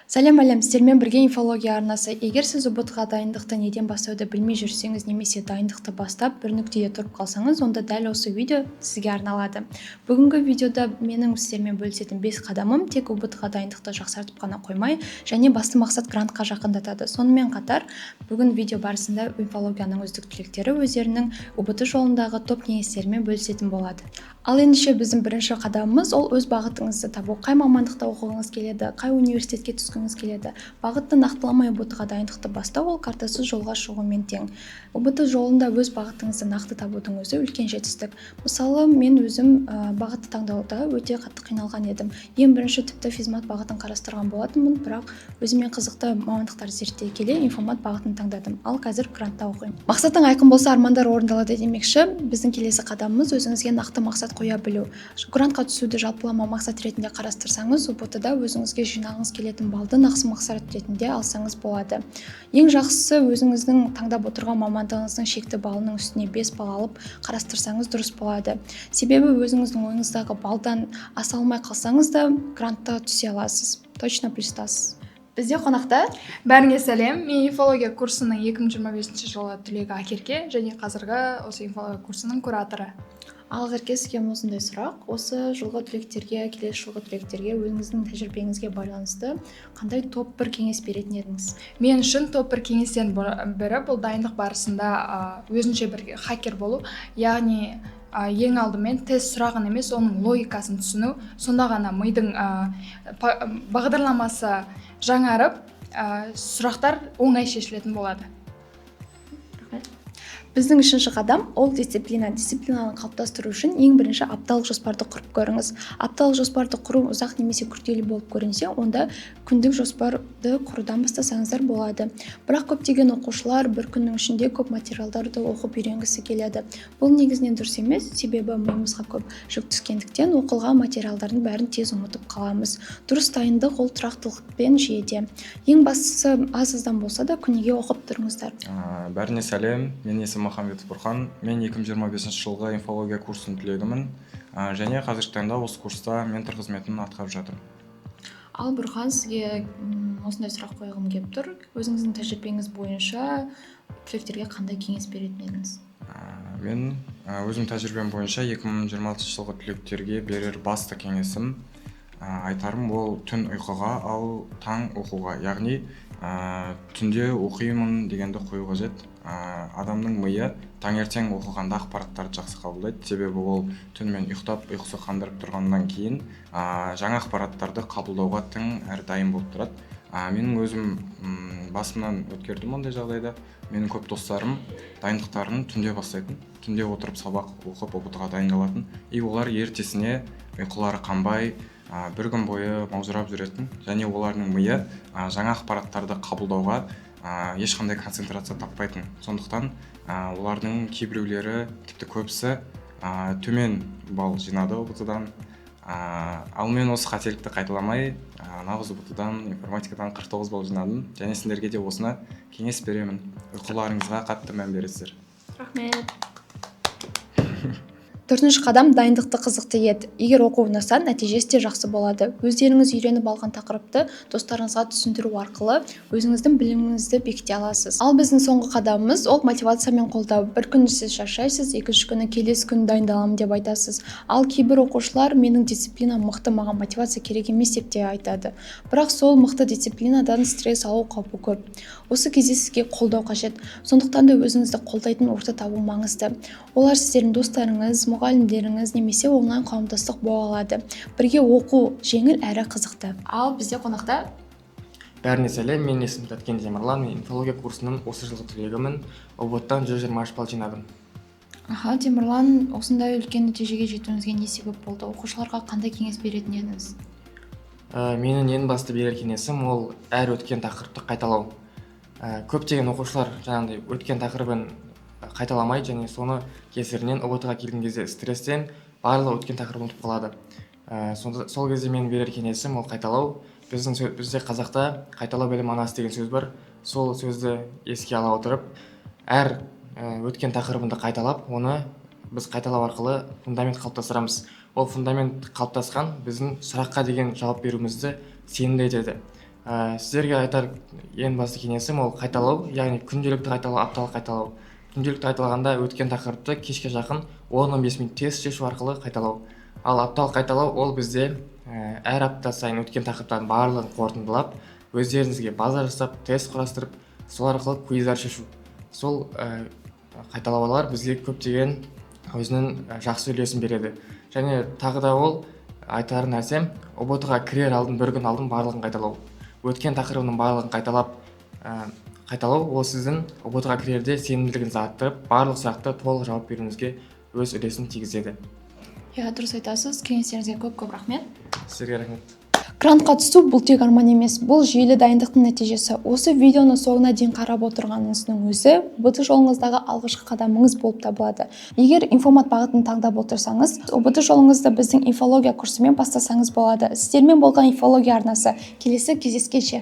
Сәлем әлем, сіздермен бірге инфология арнасы. Егер сіз ұбт-ға дайындықты неден бастауды білмей жүрсеңіз, немесе дайындықты бастап бір нүктеде тұрып қалсаңыз, онда дәл осы видео сізге арналады. Бүгінгі видеода менің сіздермен бөлісетін 5 қадамым тек ұбт-ға дайындықты жақсартып қана қоймай, және басты мақсат грантқа жақындатады. Сонымен қатар, бүгін видео барысында инфологияның үздік түлектері өздерінің ұбт жолындағы топ кеңестерімен бөлісетін болады. Ал ендеше біздің бірінші қадамымыз ол өз бағытыңызды табу. Қай мамандықта оқығыңыз келеді, қай университетке түскіңіз келеді. Бағытты нақтыламай ұбт-ға дайындықты бастау ол картасыз жолға шығумен тең. ұбт жолында өз бағытыңызды нақты табудың өзі үлкен жетістік. Мысалы, мен өзім бағытты таңдауда өте қатты қиналған едім. Ең бірінші тіпті физмат бағытын қарастырған болатынмын, бірақ өзіме қызықты мамандықтар зерттей келе инфомат бағытын таңдадым. Ал қазір грантта оқимын. Мақсатың айқын болса, армандар орындалады демекші. Біздің келесі қадамымыз өзіңізге нақты мақсат қоя білу. Грантқа түсуді жалпылама мақсат ретінде қарастырсаңыз, ұбт-да өзіңізге жинағыңыз келетін балды нақты мақсат ретінде алсаңыз болады. Ең жақсысы өзіңіздің таңдап отырған мамандығыңыздың шекті балының үстіне 5 балл алып қарастырсаңыз дұрыс болады. Себебі өзіңіздің ойыңыздағы балдан аса алмай қалсаңыз да грантқа түсе аласыз. Точно плюстасыз. Бізде қонақта Бәріңе сәлем. Мен инфология курсының 2025 жылы түлегі Акерке және қазіргі осы инфология курсының кураторы. Ал Акерке, сізге осындай сұрақ. Осы жылғы түлектерге, келесі жылғы түлектерге өзіңіздің тәжірибеңізге байланысты қандай топ бір кеңес беретін едіңіз? Мен үшін топ бір кеңестердің бірі бұл дайындық барысында өзінше бір хакер болу, яғни ең алдымен тест сұрағын емес, оның логикасын түсіну, сонда ғана мидың бағдарламасы жаңарып, сұрақтар оңай шешілетін болады. Біздің үшінші қадам ол дисциплина. Дисциплинаны қалыптастыру үшін ең бірінші апталық жоспарды құрып көріңіз. Апталық жоспарды құру ұзақ немесе күрделі болып көрінсе, онда күндік жоспарды құрудан бастасаңыздар болады. Бірақ көптеген оқушылар бір күннің ішінде көп материалдарды оқып үйренгісі келеді. Бұл негізінен дұрыс емес, себебі миымызға көп жүк түскендіктен оқылған материалдардың бәрін тез ұмытып қаламыз. Дұрыс дайындық ол тұрақтылықпен жүйеде. Ең бастысы аз-аздан болса да күніге оқып тұрыңыздар. Бәріне сәлем, мен есімім Махамбетов Бұрхан. Мен 2025 жылғы инфология курсының түлегімін, және қазіргі таңда осы курста ментор қызметін атқарып жатырмын. Ал Бұрхан, сізге осындай сұрақ қойғым келіп тұр. Өзіңіздің тәжірибеңіз бойынша түлектерге қандай кеңес беретін едіңіз? Мен өзім тәжірибем бойынша 2026 жылғы түлектерге берер басты кеңесім айтарым ол түн ұйқыға, ал таң оқуға. Яғни түнде оқимын дегенді қою қажет. Адамның миы таңертең оқығанда ақпараттарды жақсы қабылдайды, себебі ол түнімен ұйықтап, ұйқысы қандырып тұрғаннан кейін жаңа ақпараттарды қабылдауға тың әрі дайын болып тұрады. Менің өзім басымнан өткердім ондай жағдайда. Менің көп достарым дайындықтарын түнде бастайтын, түнде отырып сабақ оқып ұбт-ға дайындалатын, олар ертесіне ұйқылары қанбай бір күн бойы маужырап жүретін, және олардың миы жаңа ақпараттарды қабылдауға ешқандай концентрация таппайтын. Сондықтан олардың кейбіреулері, тіпті көбісі төмен балл жинады ұбт-дан. Ал мен осы қателікті қайталамай, нағыз ұбт-дан информатикадан 49 балл жинадым, және сендерге де осыны кеңес беремін. Ұйқыларыңызға қатты мән бересіздер. Рахмет. Төртінші қадам дайындықты қызықты ет. Егер оқу ұнаса, нәтижесі де жақсы болады. Өздеріңіз үйреніп алған тақырыпты достарыңызға түсіндіру арқылы өзіңіздің біліміңізді бекіте аласыз. Ал біздің соңғы қадамымыз ол мотивациямен қолдау. Bir күні сіз шаршайсыз, екінші күні келесі күні дайындаламын деп айтасыз. Ал кейбір оқушылар менің дисциплинам мықты, маған мотивация керек емес деп те айтады. Бірақ сол мықты дисциплинадан стресс алу қаупі көп. Осы кезде сізге қолдау қажет. Сондықтан да өзіңізді қолдайтын орта табу маңызды. Олар сіздердің достарыңыз, мұғалімдеріңіз немесе онлайн қауымдастық бола алады. Бірге оқу жеңіл әрі қызықты. Ал бізде қонақта Бәріне сәлем, мен есімім Тәткен Темірлан, инфология курсының осы жылғы түлегімін. ұбт-дан 123 балл жинадым. Темірлан, осындай үлкен нәтижеге жетуіңізге не себеп болды? Оқушыларға қандай кеңес беретін едіңіз? Менің ең басты берер кеңесім ол әр өткен тақырыпты қайталау. Көптеген оқушылар жаңағыдай өткен тақырыбын қайталамай, және соны кесірінен ұбт-ға келген кезде стресстен барлығы өткен тақырыбын ұмытып қалады. Сол кезде мен берер кеңесім ол қайталау. Бізде қазақта қайталау білім анасы деген сөз бар. Сол сөзді еске ала отырып, әр өткен тақырыбынды қайталап, оны біз қайталау арқылы фундамент қалыптастырамыз. Ол фундамент қалыптасқан біздің сұраққа деген жауап беруімізді сенімді етеді. Сіздерге айтар ең басты кеңесім ол қайталау, яғни күнделікті қайталау, апталық қайталау. Күнделікті қайталағанда өткен тақырыпты кешке жақын 10-15 минут тест шешу арқылы қайталау. Ал апталық қайталау ол бізде әр апта сайын өткен тақырыптардың барлығын қорытындылап, өздеріңізге база жасап, тест құрастырып, сол арқылы квиздар шешу. Сол қайталаулар бізге көптеген өзінің жақсы үлесін береді. Және тағы да ол айтар нәрсем, ұбт-ға кірер алдын, бір күн алдын барлығын қайталау. Өткен тақырыбының барлығын қайталау ол сіздің ұбт-ға кірерде сенімділігіңізді арттырып, барлық сұрақты толық жауап беруіңізге өз үлесін тигізеді. Иә, дұрыс айтасыз. Кеңестеріңізге көп рахмет. Сізге рахмет. Грантқа түсу бұл тек арман емес, бұл жүйелі дайындықтың нәтижесі. Осы видеоны соңына дейін қарап отырғаныңыздың өзі ұбт жолыңыздағы алғашқы қадамыңыз болып табылады. Егер информат бағытын таңдап отырсаңыз, ұбт жолыңызды біздің инфология курсымен бастасаңыз болады. Сіздермен болған инфология арнасы. Келесі кездескенше.